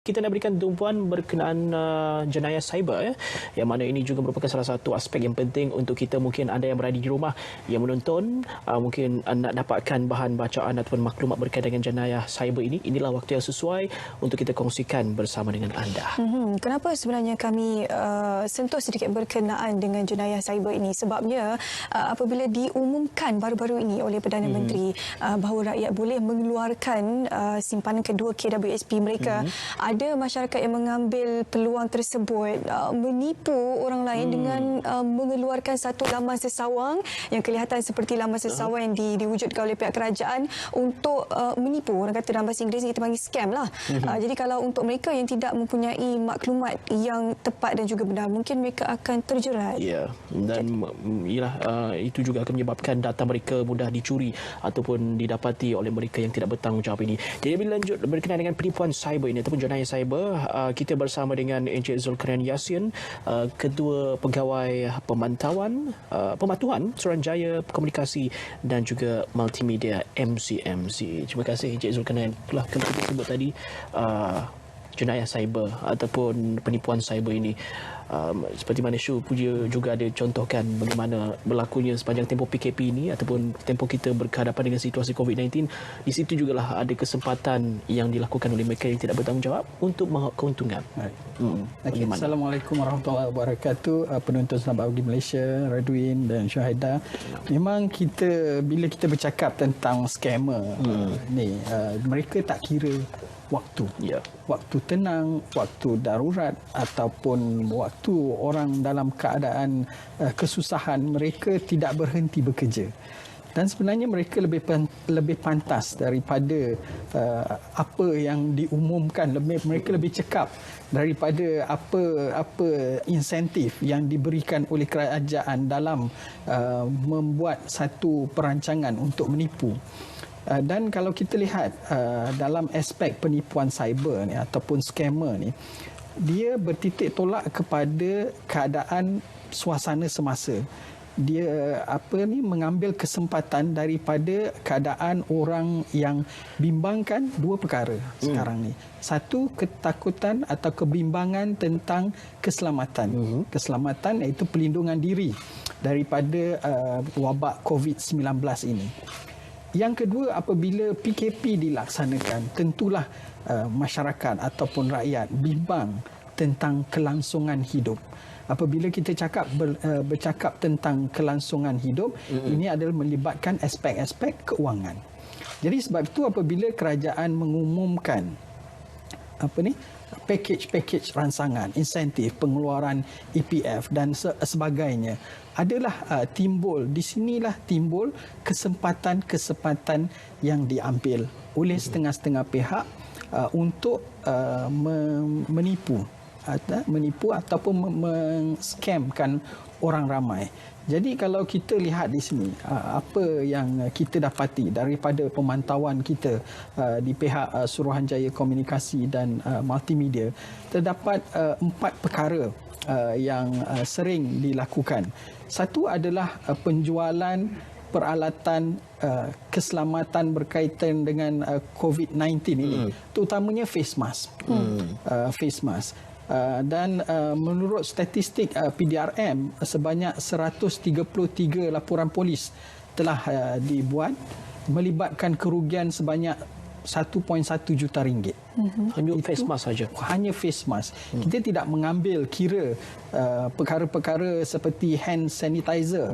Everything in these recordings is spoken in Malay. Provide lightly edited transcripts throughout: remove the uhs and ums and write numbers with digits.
Kita nak berikan tumpuan berkenaan jenayah cyber, ya, yang mana ini juga merupakan salah satu aspek yang penting untuk kita. Mungkin anda yang berada di rumah yang menonton mungkin nak dapatkan bahan bacaan ataupun maklumat berkaitan dengan jenayah cyber ini. Inilah waktu yang sesuai untuk kita kongsikan bersama dengan anda. Kenapa sebenarnya kami sentuh sedikit berkenaan dengan jenayah cyber ini? Sebabnya apabila diumumkan baru-baru ini oleh Perdana Menteri bahawa rakyat boleh mengeluarkan simpanan kedua KWSP mereka, ada masyarakat yang mengambil peluang tersebut menipu orang lain dengan mengeluarkan satu laman sesawang yang kelihatan seperti laman sesawang yang diwujudkan oleh pihak kerajaan untuk menipu. Orang kata dalam bahasa Inggeris kita panggil scam lah. Jadi kalau untuk mereka yang tidak mempunyai maklumat yang tepat dan juga benar, mungkin mereka akan terjerat. Ya, dan itu juga akan menyebabkan data mereka mudah dicuri ataupun didapati oleh mereka yang tidak bertanggungjawab ini. Jadi bila lanjut berkenaan dengan penipuan cyber ini ataupun jenayah cyber, kita bersama dengan Encik Zulkarnain Yassin, Ketua Pegawai Pematuhan Suruhanjaya Komunikasi dan juga Multimedia MCMC. Terima kasih Encik Zulkarnain. Itulah kalau kita sebut tadi jenayah cyber ataupun penipuan cyber ini. Seperti mana Syu Puja juga ada contohkan bagaimana berlakunya sepanjang tempoh PKP ini ataupun tempoh kita berhadapan dengan situasi COVID-19. Di situ jugalah ada kesempatan yang dilakukan oleh mereka yang tidak bertanggungjawab untuk menghak keuntungan. Okay. Assalamualaikum warahmatullahi wabarakatuh. Penonton Selamat Pagi Malaysia, Radwin dan Syuhaida. Memang bila kita bercakap tentang scammer ni, mereka tak kira waktu. Waktu tenang, waktu darurat ataupun waktu orang dalam keadaan kesusahan, mereka tidak berhenti bekerja. Dan sebenarnya mereka lebih pantas daripada apa yang diumumkan. Mereka lebih cekap daripada apa insentif yang diberikan oleh kerajaan dalam membuat satu perancangan untuk menipu. Dan kalau kita lihat dalam aspek penipuan cyber ni ataupun scammer ni, dia bertitik tolak kepada keadaan suasana semasa. Dia mengambil kesempatan daripada keadaan orang yang bimbangkan dua perkara sekarang ni. Satu, ketakutan atau kebimbangan tentang keselamatan. Keselamatan iaitu pelindungan diri daripada wabak COVID-19 ini. Yang kedua, apabila PKP dilaksanakan, tentulah masyarakat ataupun rakyat bimbang tentang kelangsungan hidup. Apabila kita bercakap tentang kelangsungan hidup, ini adalah melibatkan aspek-aspek keuangan. Jadi sebab itu apabila kerajaan mengumumkan package rangsangan, insentif, pengeluaran EPF dan sebagainya, adalah di sinilah timbul kesempatan-kesempatan yang diambil oleh setengah-setengah pihak untuk menipu ataupun men-scamkan orang ramai. Jadi kalau kita lihat di sini, apa yang kita dapati daripada pemantauan kita di pihak Suruhanjaya Komunikasi dan Multimedia, terdapat 4 perkara yang sering dilakukan. Satu adalah penjualan peralatan keselamatan berkaitan dengan COVID-19 ini, terutamanya face mask. Dan menurut statistik PDRM, sebanyak 133 laporan polis telah dibuat melibatkan kerugian sebanyak 1.1 juta ringgit. Hanya face mask saja. Hanya face mask. Kita tidak mengambil kira perkara-perkara seperti hand sanitizer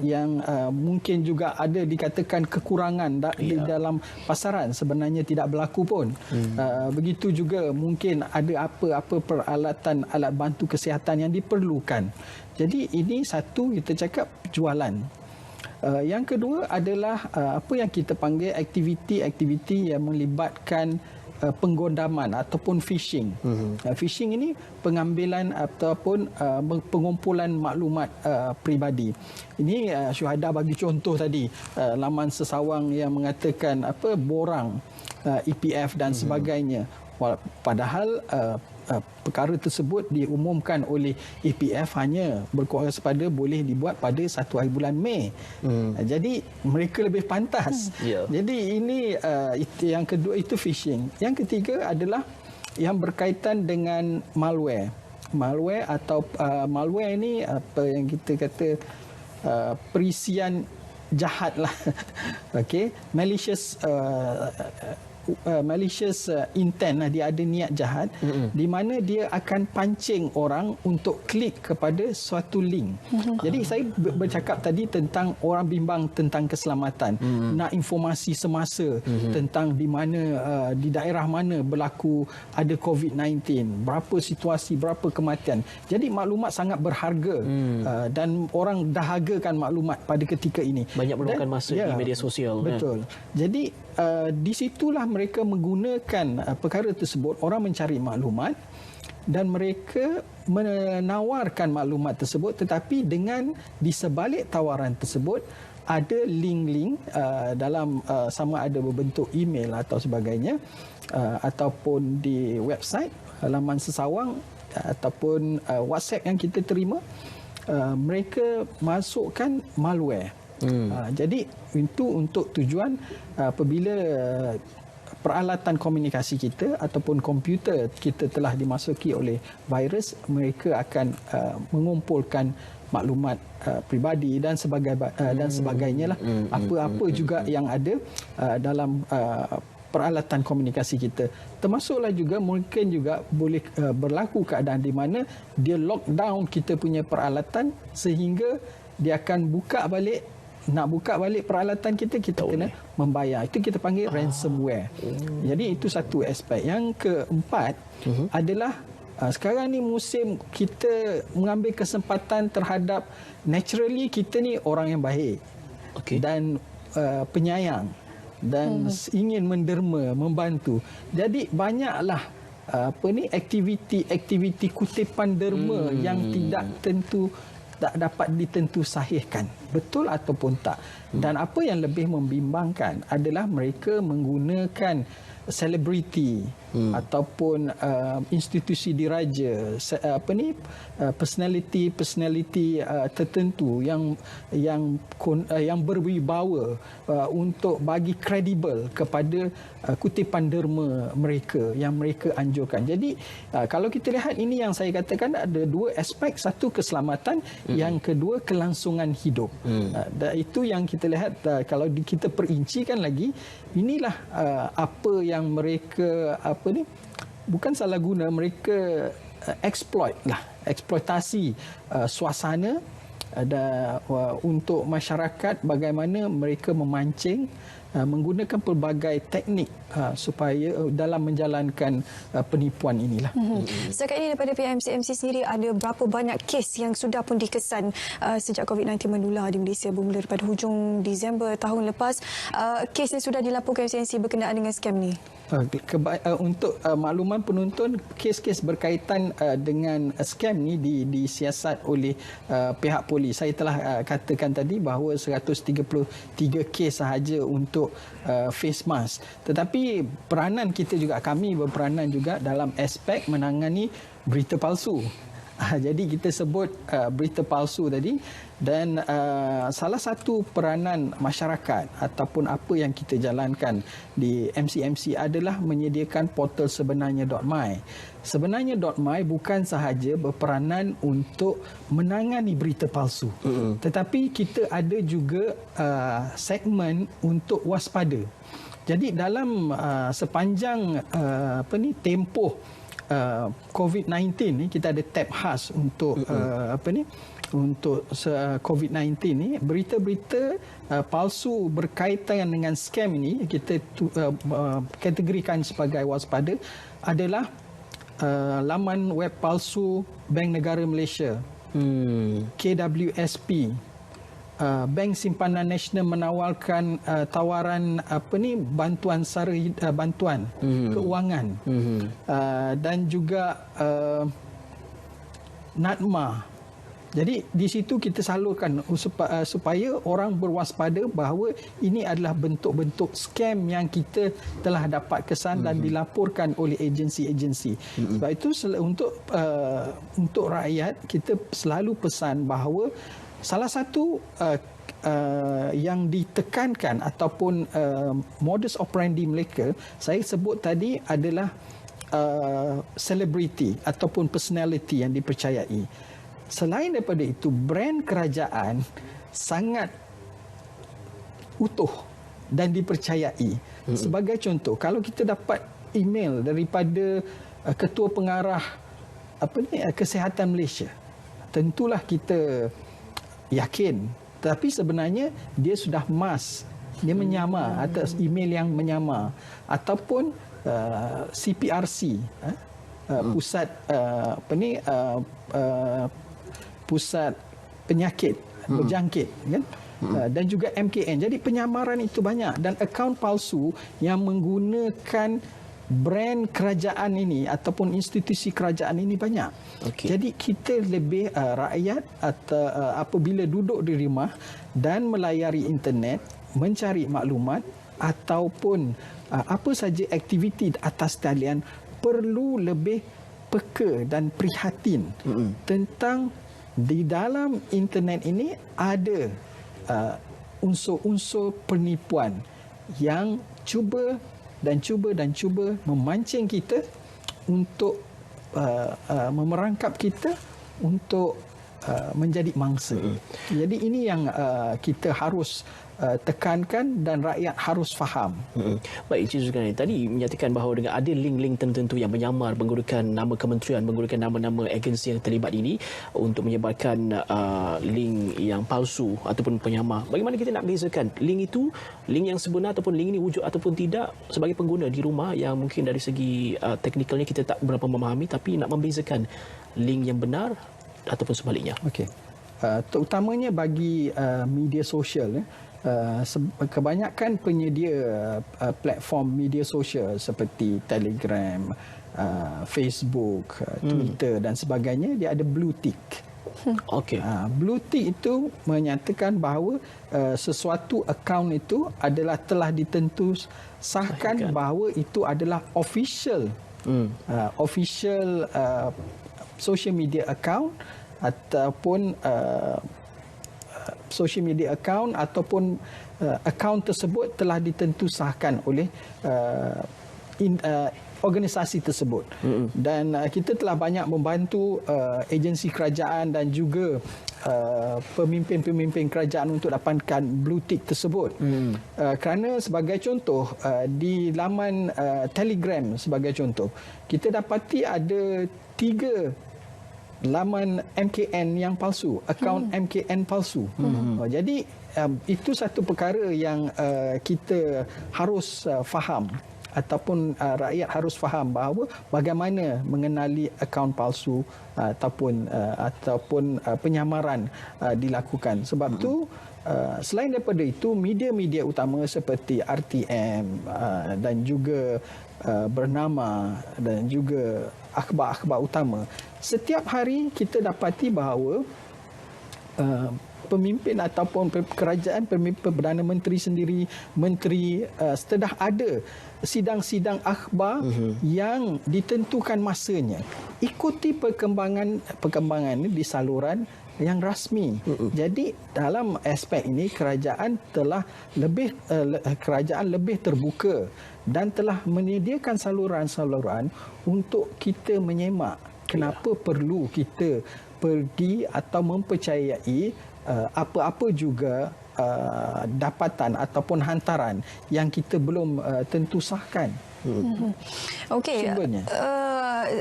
yang mungkin juga ada dikatakan kekurangan di dalam pasaran, sebenarnya tidak berlaku pun. Begitu juga mungkin ada apa-apa peralatan alat bantu kesihatan yang diperlukan. Jadi ini satu, kita cakap jualan. Yang kedua adalah apa yang kita panggil aktiviti-aktiviti yang melibatkan penggondaman ataupun phishing. Phishing ini pengambilan ataupun pengumpulan maklumat peribadi. Ini Syuhada bagi contoh tadi, laman sesawang yang mengatakan borang EPF dan sebagainya. Padahal perkara tersebut diumumkan oleh EPF hanya berkuasa pada boleh dibuat pada 1 hari bulan Mei. Jadi mereka lebih pantas. Jadi ini yang kedua itu phishing. Yang ketiga adalah yang berkaitan dengan malware. Malware atau malware ini apa yang kita kata perisian jahat lah. Okey, malicious intent lah, dia ada niat jahat di mana dia akan pancing orang untuk klik kepada suatu link. Jadi saya bercakap tadi tentang orang bimbang tentang keselamatan, nak informasi semasa tentang di mana di daerah mana berlaku ada COVID-19, berapa situasi, berapa kematian. Jadi maklumat sangat berharga dan orang dahagakan maklumat pada ketika ini. Banyak meluangkan masa di media sosial. Betul. Jadi di situlah mereka menggunakan perkara tersebut, orang mencari maklumat dan mereka menawarkan maklumat tersebut, tetapi dengan di sebalik tawaran tersebut ada link-link dalam sama ada berbentuk email atau sebagainya ataupun di website, laman sesawang ataupun WhatsApp yang kita terima, mereka masukkan malware. Jadi itu untuk tujuan apabila peralatan komunikasi kita ataupun komputer kita telah dimasuki oleh virus, mereka akan mengumpulkan maklumat pribadi dan sebagainya lah, apa-apa juga yang ada dalam peralatan komunikasi kita. Termasuklah juga mungkin juga boleh berlaku keadaan di mana dia lockdown kita punya peralatan sehingga dia akan buka balik. Nak buka balik peralatan kita kena membayar. Itu kita panggil ransomware. Jadi itu satu aspek. Yang keempat adalah sekarang ni musim kita mengambil kesempatan terhadap naturally kita ni orang yang baik dan penyayang dan ingin menderma, membantu. Jadi banyaklah aktiviti kutipan derma yang tidak tentu tak dapat ditentu sahihkan, betul ataupun tak. Dan apa yang lebih membimbangkan adalah mereka menggunakan selebriti ataupun institusi diraja, personality tertentu yang berwibawa untuk bagi kredibel kepada kutipan derma mereka yang mereka anjurkan. Jadi kalau kita lihat, ini yang saya katakan ada dua aspek, satu keselamatan, yang kedua kelangsungan hidup. Dan itu yang kita lihat, kalau kita perincikan lagi, inilah apa yang mereka bukan salah guna, mereka eksploitasi suasana untuk masyarakat, bagaimana mereka memancing menggunakan pelbagai teknik supaya dalam menjalankan penipuan inilah. Setakat ini daripada pihak MCMC sendiri, ada berapa banyak kes yang sudah pun dikesan sejak COVID-19 menular di Malaysia bermula daripada hujung Disember tahun lepas? Kes yang sudah dilaporkan MCMC berkenaan dengan skam ni? Untuk makluman penonton, kes-kes berkaitan dengan skam ni disiasat oleh pihak polis. Saya telah katakan tadi bahawa 133 kes sahaja untuk face mask. Tetapi peranan kita juga, kami berperanan juga dalam aspek menangani berita palsu. Jadi kita sebut berita palsu tadi, dan salah satu peranan masyarakat ataupun apa yang kita jalankan di MCMC adalah menyediakan portal sebenarnya.my. Sebenarnya.my bukan sahaja berperanan untuk menangani berita palsu, tetapi kita ada juga segmen untuk waspada. Jadi dalam sepanjang tempoh COVID-19 ni, kita ada tab khas untuk untuk COVID-19 ni. Berita-berita palsu berkaitan dengan skam ini kita kategorikan sebagai waspada adalah laman web palsu Bank Negara Malaysia, KWSP, Bank Simpanan Nasional menawarkan tawaran bantuan sara bantuan keuangan, dan juga NADMA. Jadi di situ kita salurkan supaya orang berwaspada bahawa ini adalah bentuk-bentuk skam yang kita telah dapat kesan dan dilaporkan oleh agensi-agensi. Sebab itu untuk rakyat kita selalu pesan bahawa salah satu yang ditekankan ataupun modus operandi mereka, saya sebut tadi adalah selebriti ataupun personality yang dipercayai. Selain daripada itu, brand kerajaan sangat utuh dan dipercayai. Sebagai contoh, kalau kita dapat email daripada Ketua Pengarah Kesihatan Malaysia, tentulah kita yakin. Tapi sebenarnya dia sudah dia menyamar atas email yang menyamar, ataupun CPRC, pusat pusat penyakit berjangkit, kan? Dan juga MKN. Jadi penyamaran itu banyak, dan akaun palsu yang menggunakan brand kerajaan ini ataupun institusi kerajaan ini banyak. Jadi kita lebih rakyat atau apabila duduk di rumah dan melayari internet, mencari maklumat ataupun apa saja aktiviti atas talian, perlu lebih peka dan prihatin tentang di dalam internet ini ada unsur-unsur penipuan yang cuba memancing kita untuk memerangkap kita untuk menjadi mangsa. Jadi ini yang kita harus tekankan dan rakyat harus faham. Baik, Encik Zulkarnain tadi menyatakan bahawa dengan ada link-link tertentu yang menyamar menggunakan nama kementerian, menggunakan nama-nama agensi yang terlibat ini untuk menyebarkan link yang palsu ataupun penyamar. Bagaimana kita nak bezakan link itu, link yang sebenar ataupun link ini wujud ataupun tidak, sebagai pengguna di rumah yang mungkin dari segi teknikalnya kita tak berapa memahami, tapi nak membezakan link yang benar ataupun sebaliknya. Okey. Terutamanya bagi media sosial, kebanyakan penyedia platform media sosial seperti Telegram, Facebook, Twitter dan sebagainya, dia ada blue tick. Blue tick itu menyatakan bahawa sesuatu akaun itu adalah telah sahkan bahawa itu adalah official social media account ataupun social media account ataupun akaun tersebut telah ditentusahkan oleh organisasi tersebut. Dan kita telah banyak membantu agensi kerajaan dan juga pemimpin-pemimpin kerajaan untuk dapatkan blue tick tersebut. Kerana sebagai contoh, di laman Telegram sebagai contoh, kita dapati ada 3 laman MKN yang palsu, akaun MKN palsu. Jadi itu satu perkara yang kita harus faham, ataupun rakyat harus faham bahawa bagaimana mengenali akaun palsu ataupun penyamaran dilakukan. Sebab tu selain daripada itu, media-media utama seperti RTM dan juga Bernama dan juga akhbar-akhbar utama, setiap hari kita dapati bahawa pemimpin ataupun kerajaan, pemimpin Perdana Menteri sendiri, menteri setelah ada sidang-sidang akhbar yang ditentukan masanya. Ikuti perkembangan ini di saluran yang rasmi. Jadi dalam aspek ini kerajaan lebih terbuka dan telah menyediakan saluran-saluran untuk kita menyemak kenapa perlu kita pergi atau mempercayai apa-apa juga dapatan ataupun hantaran yang kita belum tentu sahkan. Okey,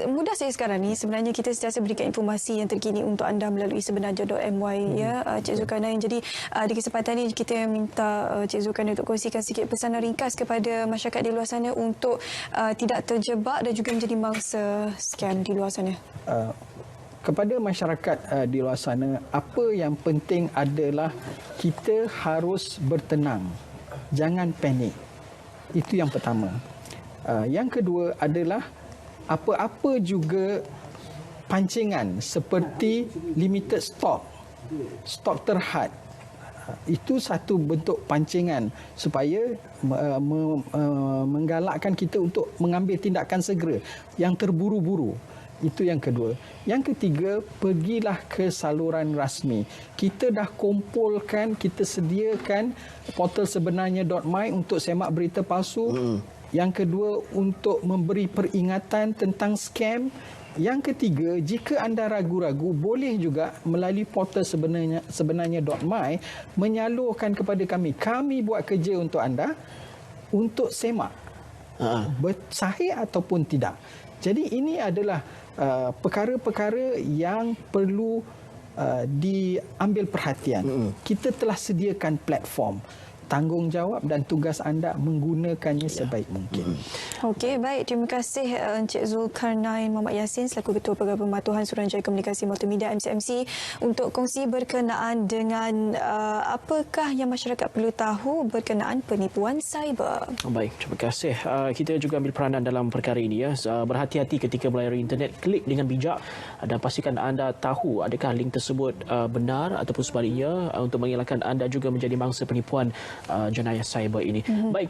mudah saya sekarang ni sebenarnya kita sentiasa berikan informasi yang terkini untuk anda melalui sebenarnya.my ya, Cik Zulkarnain. Jadi di kesempatan ini kita minta Cik Zulkarnain untuk kongsikan sikit pesanan ringkas kepada masyarakat di luar sana untuk tidak terjebak dan juga menjadi mangsa scam di luar sana. Kepada masyarakat di luar sana, apa yang penting adalah kita harus bertenang, jangan panik. Itu yang pertama. Yang kedua adalah apa-apa juga pancingan seperti limited stok terhad, itu satu bentuk pancingan supaya menggalakkan kita untuk mengambil tindakan segera yang terburu-buru. Itu yang kedua. Yang ketiga, pergilah ke saluran rasmi. Kita dah kumpulkan, kita sediakan portal sebenarnya.my untuk semak berita palsu. Yang kedua, untuk memberi peringatan tentang scam. Yang ketiga, jika anda ragu-ragu, boleh juga melalui portal sebenarnya.my menyalurkan kepada kami. Kami buat kerja untuk anda untuk semak sahih ataupun tidak. Jadi ini adalah perkara-perkara yang perlu diambil perhatian. Kita telah sediakan platform. Tanggungjawab dan tugas anda menggunakannya sebaik mungkin. Okey, baik. Terima kasih Encik Zulkarnain Muhammad Yassin selaku Ketua Program Pematuhan Suruhanjaya Komunikasi Multimedia MCMC untuk kongsi berkenaan dengan apakah yang masyarakat perlu tahu berkenaan penipuan cyber. Baik, terima kasih. Kita juga ambil peranan dalam perkara ini ya. Berhati-hati ketika melayari internet, klik dengan bijak dan pastikan anda tahu adakah link tersebut benar ataupun sebaliknya untuk mengelakkan anda juga menjadi mangsa penipuan jenayah cyber ini. Baik.